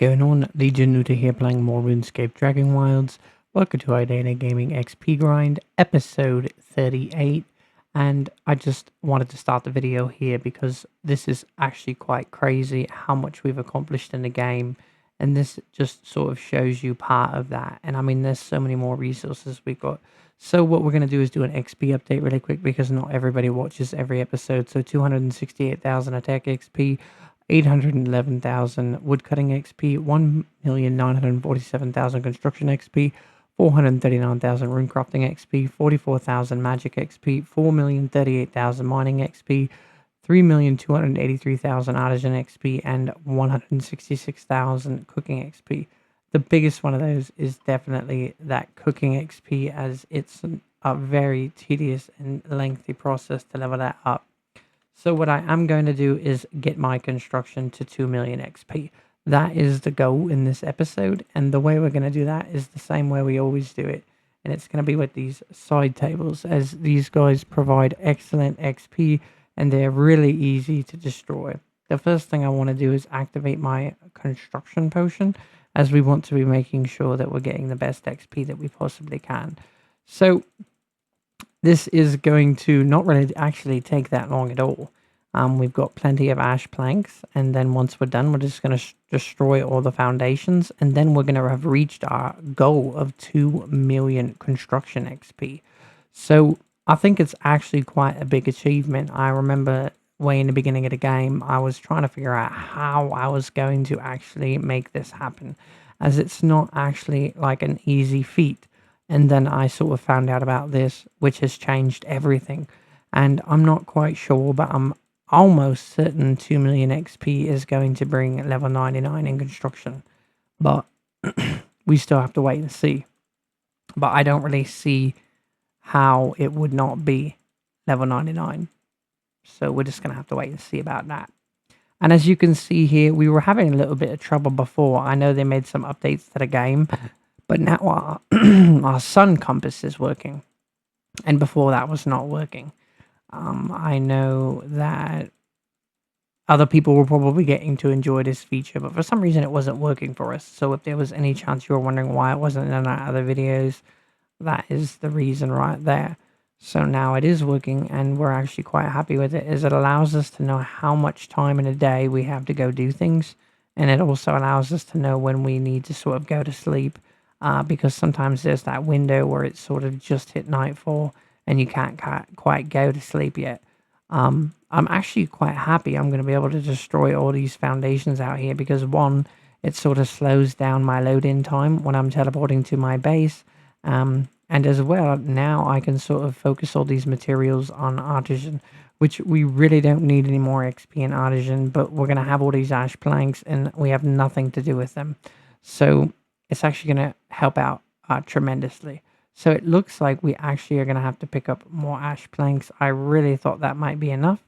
going on? Legion Nuda here playing more RuneScape Dragonwilds. Welcome to Idana Gaming XP Grind, episode 38. And I just wanted to start the video here because this is actually quite crazy how much we've accomplished in the game. And this just sort of shows you part of that. And I mean, there's so many more resources we've got. So what we're going to do is do an XP update really quick because not everybody watches every episode. So 268,000 attack XP. 811,000 woodcutting XP, 1,947,000 construction XP, 439,000 runecrafting XP, 44,000 magic XP, 4,038,000 mining XP, 3,283,000 artisan XP, and 166,000 cooking XP. The biggest one of those is definitely that cooking XP, as it's a very tedious and lengthy process to level that up. So what I am going to do is get my construction to 2 million XP. That is the goal in this episode. And the way we're going to do that is the same way we always do it. And it's going to be with these side tables, as these guys provide excellent XP and they're really easy to destroy. The first thing I want to do is activate my construction potion, as we want to be making sure that we're getting the best XP that we possibly can. So this is going to not really actually take that long at all. We've got plenty of ash planks, and then once we're done, we're just going to destroy all the foundations, and then we're going to have reached our goal of 2 million construction XP. So I think it's actually quite a big achievement. I remember way in the beginning of the game, I was trying to figure out how I was going to actually make this happen, as it's not actually like an easy feat. And then I sort of found out about this, which has changed everything. And I'm not quite sure, but I'm almost certain 2 million XP is going to bring level 99 in construction. But we still have to wait and see. But I don't really see how it would not be level 99. So we're just going to have to wait and see about that. And as you can see here, we were having a little bit of trouble before. I know they made some updates to the game. But now our sun compass is working, and before that was not working. I know that other people were probably getting to enjoy this feature, but for some reason it wasn't working for us. So if there was any chance you were wondering why it wasn't in our other videos, that is the reason right there. So now it is working, and we're actually quite happy with it, as it allows us to know how much time in a day we have to go do things, and it also allows us to know when we need to sort of go to sleep. Because sometimes there's that window where it's sort of just hit nightfall and you can't quite go to sleep yet. I'm actually quite happy I'm going to be able to destroy all these foundations out here, because one, it sort of slows down my load-in time when I'm teleporting to my base. And as well, now I can sort of focus all these materials on artisan, which we really don't need any more XP in artisan, but we're going to have all these ash planks and we have nothing to do with them. So it's actually going to help out tremendously. So it looks like we actually are going to have to pick up more ash planks. I really thought that might be enough,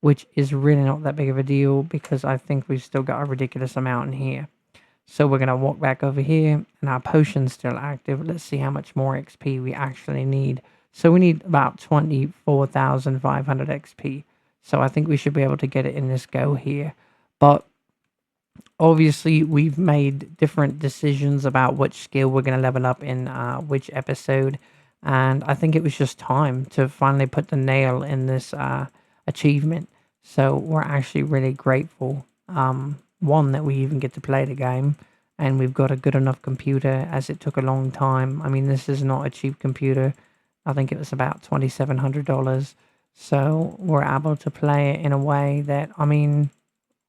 which is really not that big of a deal, because I think we've still got a ridiculous amount in here. So we're going to walk back over here, and our potion's still active. Let's see how much more XP we actually need. So we need about 24,500 XP. So I think we should be able to get it in this go here. But obviously, we've made different decisions about which skill we're going to level up in which episode. And I think it was just time to finally put the nail in this achievement. So we're actually really grateful. One, that we even get to play the game. And we've got a good enough computer, as it took a long time. I mean, this is not a cheap computer. I think it was about $2,700. So we're able to play it in a way that, I mean,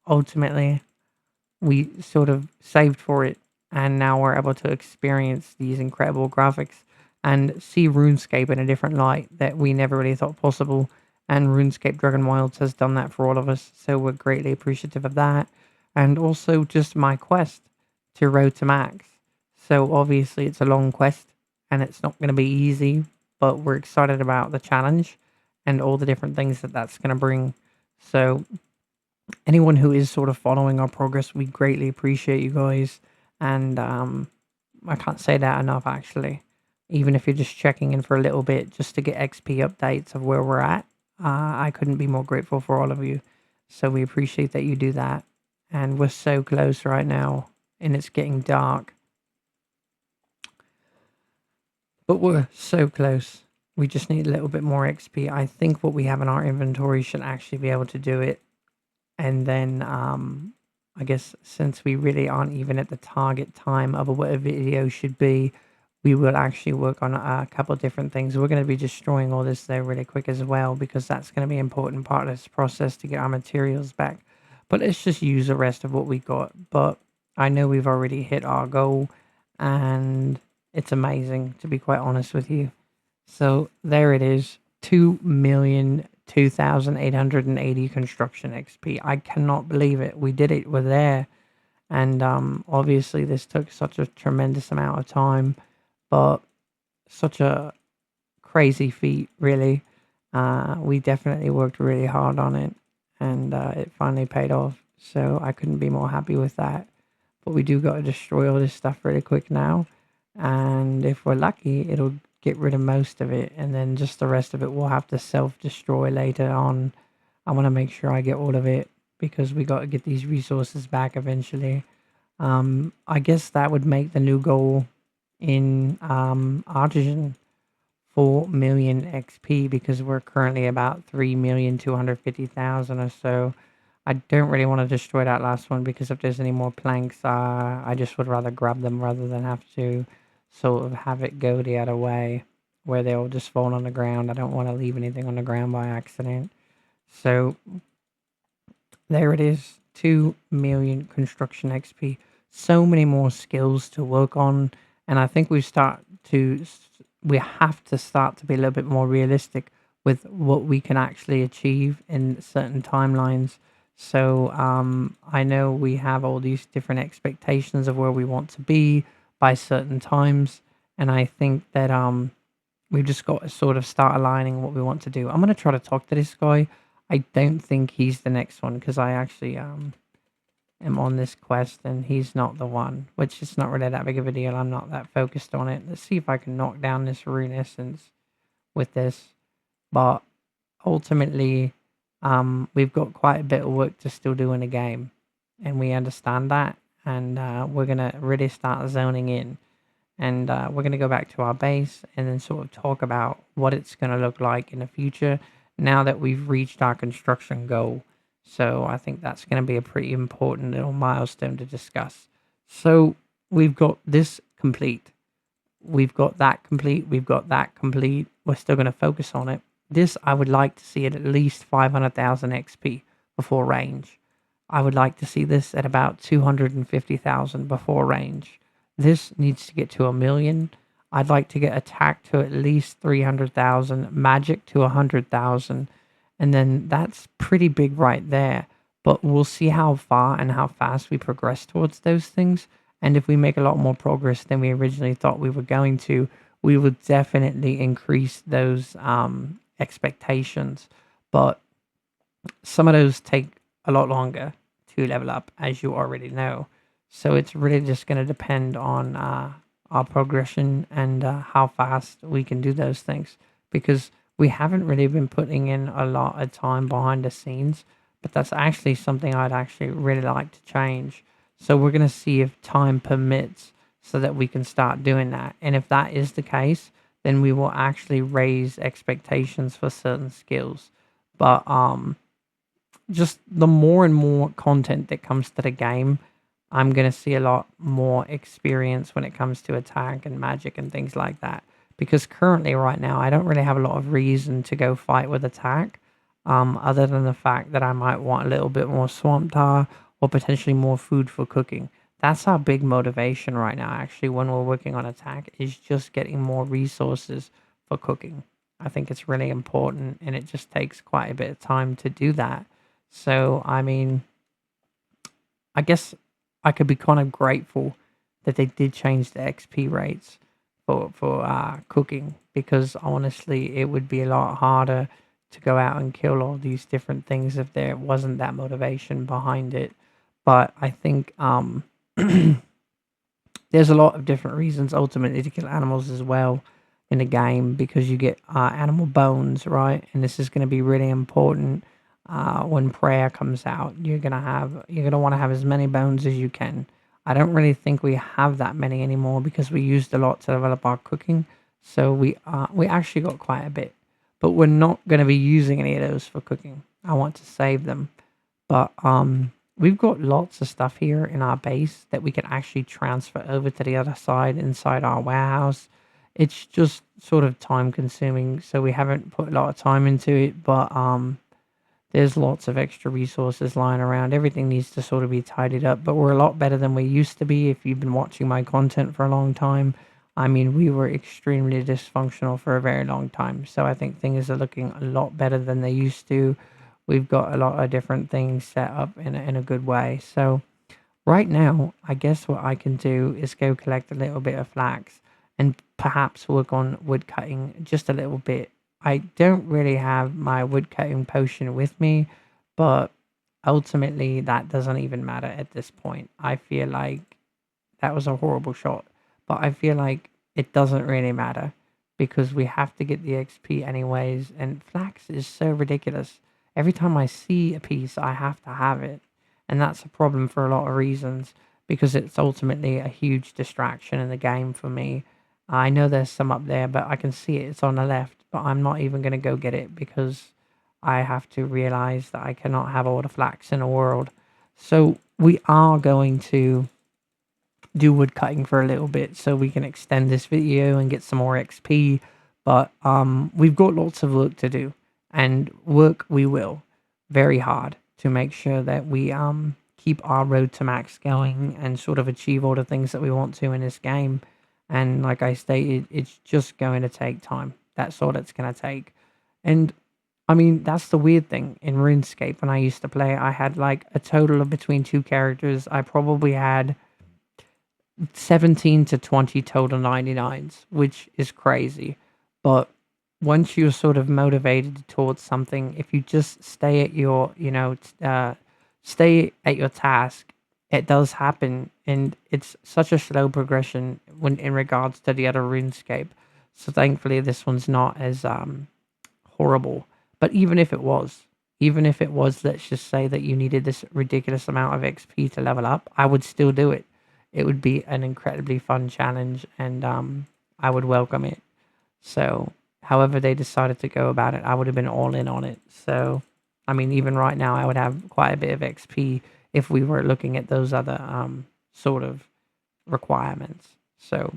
ultimately, we sort of saved for it, and now we're able to experience these incredible graphics and see RuneScape in a different light that we never really thought possible. And RuneScape Dragonwilds has done that for all of us, so we're greatly appreciative of that. And also just my quest to Road to Max. So obviously it's a long quest, and it's not going to be easy, but we're excited about the challenge and all the different things that that's going to bring. So anyone who is sort of following our progress, we greatly appreciate you guys. And I can't say that enough, actually. Even if you're just checking in for a little bit just to get XP updates of where we're at, I couldn't be more grateful for all of you. So we appreciate that you do that. And we're so close right now. and it's getting dark. But we're so close. We just need a little bit more XP. I think what we have in our inventory should actually be able to do it. And then I guess since we really aren't even at the target time of what a video should be, we will actually work on a couple of different things. We're going to be destroying all this though really quick as well, because that's going to be an important part of this process to get our materials back. But let's just use the rest of what we got. But I know we've already hit our goal, and it's amazing, to be quite honest with you. So there it is, 2,002,880 construction XP. I cannot believe it. We did it. We're there. And obviously this took such a tremendous amount of time, but such a crazy feat, really. We definitely worked really hard on it, and it finally paid off. So I couldn't be more happy with that. But we do got to destroy all this stuff really quick now. And if we're lucky, it'll get rid of most of it, and then just the rest of it we'll have to self-destroy later on. I want to make sure I get all of it, because we got to get these resources back eventually. I guess that would make the new goal in Artisan 4 million XP, because we're currently about 3,250,000 or so. I don't really want to destroy that last one, because if there's any more planks, I just would rather grab them rather than have to sort of have it go the other way where they'll just fall on the ground. I don't want to leave anything on the ground by accident. So there it is, 2 million construction XP. So many more skills to work on, and I think we have to start to be a little bit more realistic with what we can actually achieve in certain timelines. So I know we have all these different expectations of where we want to be by certain times, and I think that we've just got to sort of start aligning what we want to do. I'm going to try to talk to this guy. I don't think he's the next one, because I actually am on this quest and he's not the one, which is not really that big of a deal. I'm not that focused on it. Let's see if I can knock down this rune essence with this. But ultimately, we've got quite a bit of work to still do in the game, and we understand that. And we're going to really start zoning in, and we're going to go back to our base and then sort of talk about what it's going to look like in the future now that we've reached our construction goal. So I think that's going to be a pretty important little milestone to discuss. So we've got this complete. We've got that complete. We've got that complete. We're still going to focus on it. This, I would like to see at least 500,000 XP before range. I would like to see this at about 250,000 before range. This needs to get to 1 million. I'd like to get attack to at least 300,000, magic to 100,000, and then that's pretty big right there. But we'll see how far and how fast we progress towards those things. And if we make a lot more progress than we originally thought we were going to, we would definitely increase those expectations. But some of those take a lot longer to level up, as you already know. So it's really just going to depend on our progression and how fast we can do those things, because we haven't really been putting in a lot of time behind the scenes. But that's actually something I'd actually really like to change. So we're going to see if time permits so that we can start doing that. And if that is the case, then we will actually raise expectations for certain skills. But just the more and more content that comes to the game, I'm going to see a lot more experience when it comes to attack and magic and things like that. Because currently, right now, I don't really have a lot of reason to go fight with attack, other than the fact that I might want a little bit more swamp tar or potentially more food for cooking. That's our big motivation right now, actually, when we're working on attack, is just getting more resources for cooking. I think it's really important, and it just takes quite a bit of time to do that. So, I mean, I guess I could be kind of grateful that they did change the XP rates for cooking, because honestly, it would be a lot harder to go out and kill all these different things if there wasn't that motivation behind it. But I think there's a lot of different reasons ultimately to kill animals as well in the game, because you get animal bones, right? And this is going to be really important when prayer comes out. You're gonna want to have as many bones as you can. I don't really think we have that many anymore because we used a lot to develop our cooking. So we actually got quite a bit, but we're not going to be using any of those for cooking. I want to save them, but we've got lots of stuff here in our base that we can actually transfer over to the other side inside our warehouse. It's just sort of time consuming, so we haven't put a lot of time into it, but there's lots of extra resources lying around. Everything needs to sort of be tidied up, but we're a lot better than we used to be. If you've been watching my content for a long time, I mean, we were extremely dysfunctional for a very long time. So I think things are looking a lot better than they used to. We've got a lot of different things set up in a good way. So right now, I guess what I can do is go collect a little bit of flax and perhaps work on wood cutting just a little bit. I don't really have my wood cutting potion with me, but ultimately that doesn't even matter at this point. I feel like that was a horrible shot, but I feel like it doesn't really matter because we have to get the XP anyways, and flax is so ridiculous. Every time I see a piece, I have to have it, and that's a problem for a lot of reasons because it's ultimately a huge distraction in the game for me. I know there's some up there, but I can see it. It's on the left, but I'm not even going to go get it because I have to realize that I cannot have all the flax in the world. So we are going to do wood cutting for a little bit so we can extend this video and get some more XP. But we've got lots of work to do, and work we will very hard to make sure that we keep our road to max going and sort of achieve all the things that we want to in this game. And like I stated, it's just going to take time. That's all it's going to take. And I mean, that's the weird thing in RuneScape. When I used to play, I had like a total of between two characters. I probably had 17 to 20 total 99s, which is crazy. But once you're sort of motivated towards something, if you just stay at your, stay at your task, it does happen. And it's such a slow progression when in regards to the other RuneScape. So thankfully, this one's not as horrible. But even if it was, let's just say that you needed this ridiculous amount of XP to level up, I would still do it. It would be an incredibly fun challenge, and I would welcome it. So, however they decided to go about it, I would have been all in on it. So, I mean, even right now, I would have quite a bit of XP if we were looking at those other sort of requirements. So,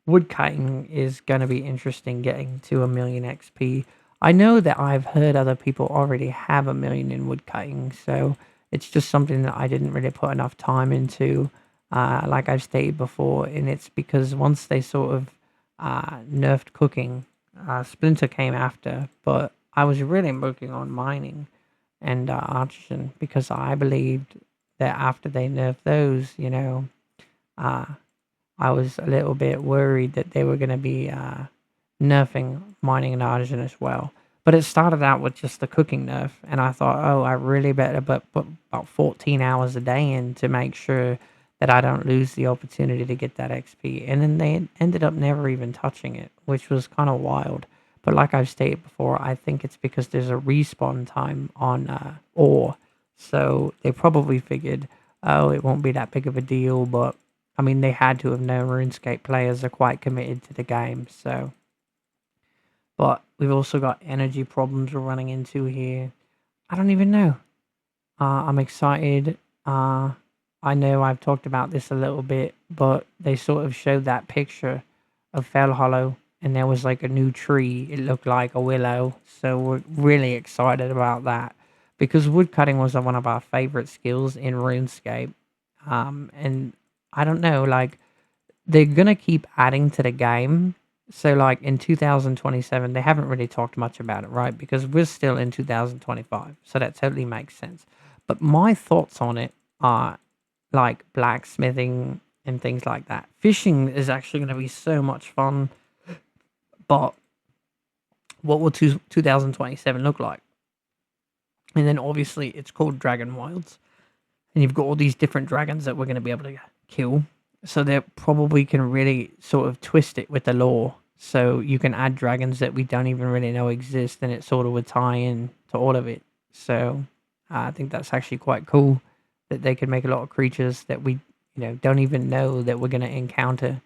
woodcutting is going to be interesting getting to 1,000,000 XP. I know that I've heard other people already have 1,000,000 in woodcutting, so it's just something that I didn't really put enough time into, like I've stated before, and it's because once they sort of nerfed cooking, Splinter came after, but I was really working on mining and artisan because I believed that after they nerfed those, I was a little bit worried that they were going to be nerfing mining and artisan as well. But it started out with just the cooking nerf, and I thought, oh, I really better put about 14 hours a day in to make sure that I don't lose the opportunity to get that XP. And then they ended up never even touching it, which was kind of wild. But like I've stated before, I think it's because there's a respawn time on ore. So they probably figured, oh, it won't be that big of a deal. But, I mean, they had to have known RuneScape players are quite committed to the game, so... But we've also got energy problems we're running into here. I don't even know. I'm excited. I know I've talked about this a little bit, but they sort of showed that picture of Fell Hollow, and there was like a new tree. It looked like a willow. So we're really excited about that because woodcutting was one of our favorite skills in RuneScape. And I don't know, like, they're going to keep adding to the game. So, like, in 2027, they haven't really talked much about it, right? Because we're still in 2025. So that totally makes sense. But my thoughts on it are, like, blacksmithing and things like that. Fishing is actually going to be so much fun. But what will 2027 look like? And then, obviously, it's called Dragonwilds. And you've got all these different dragons that we're going to be able to kill. So they probably can really sort of twist it with the lore. So you can add dragons that we don't even really know exist, and it sort of would tie in to all of it. So I think that's actually quite cool that they could make a lot of creatures that we, don't even know that we're going to encounter.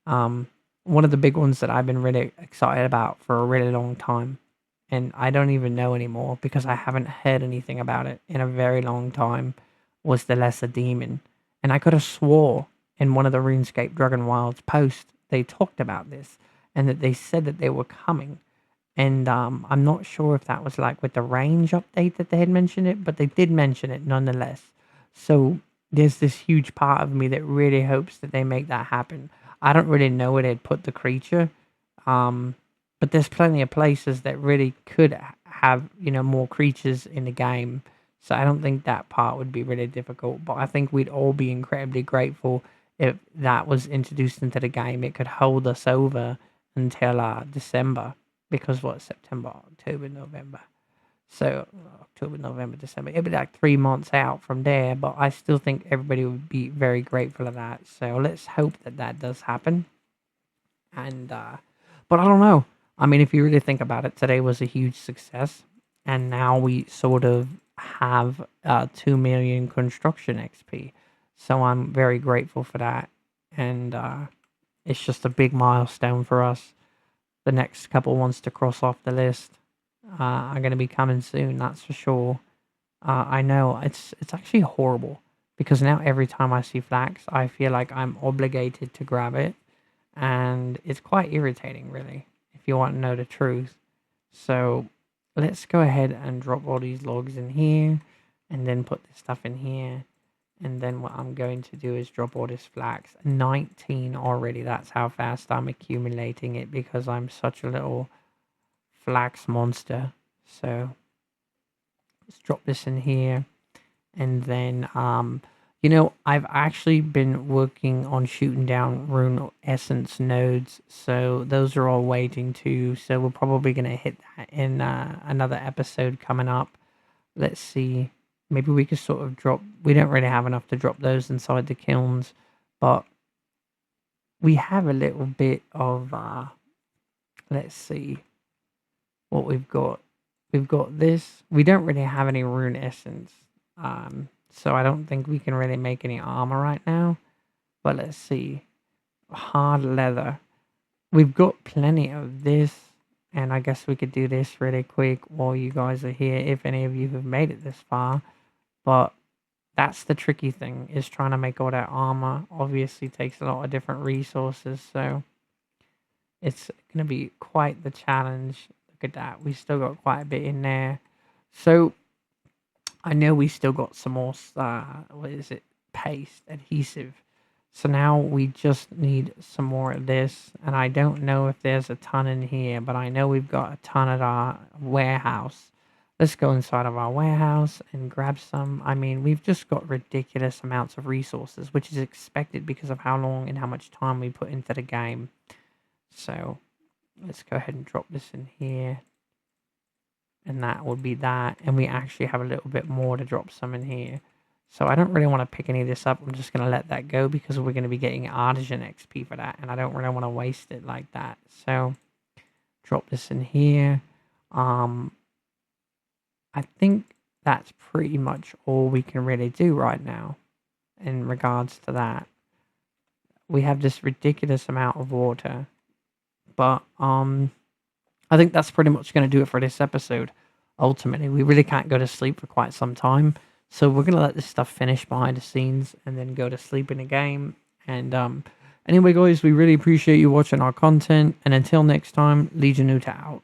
One of the big ones that I've been really excited about for a really long time, and I don't even know anymore because I haven't heard anything about it in a very long time, was the Lesser Demon. And I could have swore in one of the RuneScape Dragonwilds posts they talked about this, and that they said that they were coming. And I'm not sure if that was like with the range update that they had mentioned it, but they did mention it nonetheless. So there's this huge part of me that really hopes that they make that happen. I don't really know where they'd put the creature, but there's plenty of places that really could have, more creatures in the game. So I don't think that part would be really difficult. But I think we'd all be incredibly grateful if that was introduced into the game. It could hold us over until December. Because what, September, October, November. So October, November, December. It'd be like 3 months out from there. But I still think everybody would be very grateful of that. So let's hope that that does happen. And but I don't know. I mean, if you really think about it, today was a huge success. And now we sort of have 2 million construction XP. So I'm very grateful for that. And it's just a big milestone for us. The next couple ones to cross off the list are going to be coming soon, that's for sure. I know it's actually horrible because now every time I see flax, I feel like I'm obligated to grab it, and it's quite irritating, really, if you want to know the truth. So let's go ahead and drop all these logs in here, and then put this stuff in here. And then what I'm going to do is drop all this flax. 19 already. That's how fast I'm accumulating it because I'm such a little flax monster. So let's drop this in here. And then, I've actually been working on shooting down rune essence nodes. So those are all waiting too. So we're probably going to hit that in another episode coming up. Let's see. Maybe we could sort of drop... We don't really have enough to drop those inside the kilns. But we have a little bit of... let's see what we've got. We've got this. We don't really have any rune essence. So I don't think we can really make any armor right now. But let's see. Hard leather. We've got plenty of this. And I guess we could do this really quick while you guys are here, if any of you have made it this far. But that's the tricky thing, is trying to make all that armor. Obviously takes a lot of different resources, so it's going to be quite the challenge. Look at that. We still got quite a bit in there. So I know we still got some more, what is it? Paste, adhesive. So now we just need some more of this. And I don't know if there's a ton in here, but I know we've got a ton at our warehouse. Let's go inside of our warehouse and grab some. I mean, we've just got ridiculous amounts of resources, which is expected because of how long and how much time we put into the game. So let's go ahead and drop this in here. And that would be that. And we actually have a little bit more to drop some in here. So I don't really want to pick any of this up. I'm just going to let that go because we're going to be getting artisan XP for that. And I don't really want to waste it like that. So drop this in here. I think that's pretty much all we can really do right now in regards to that. We have this ridiculous amount of water. But I think that's pretty much going to do it for this episode. Ultimately, we really can't go to sleep for quite some time. So we're going to let this stuff finish behind the scenes and then go to sleep in the game. And anyway, guys, we really appreciate you watching our content. And until next time, Legion Uta out.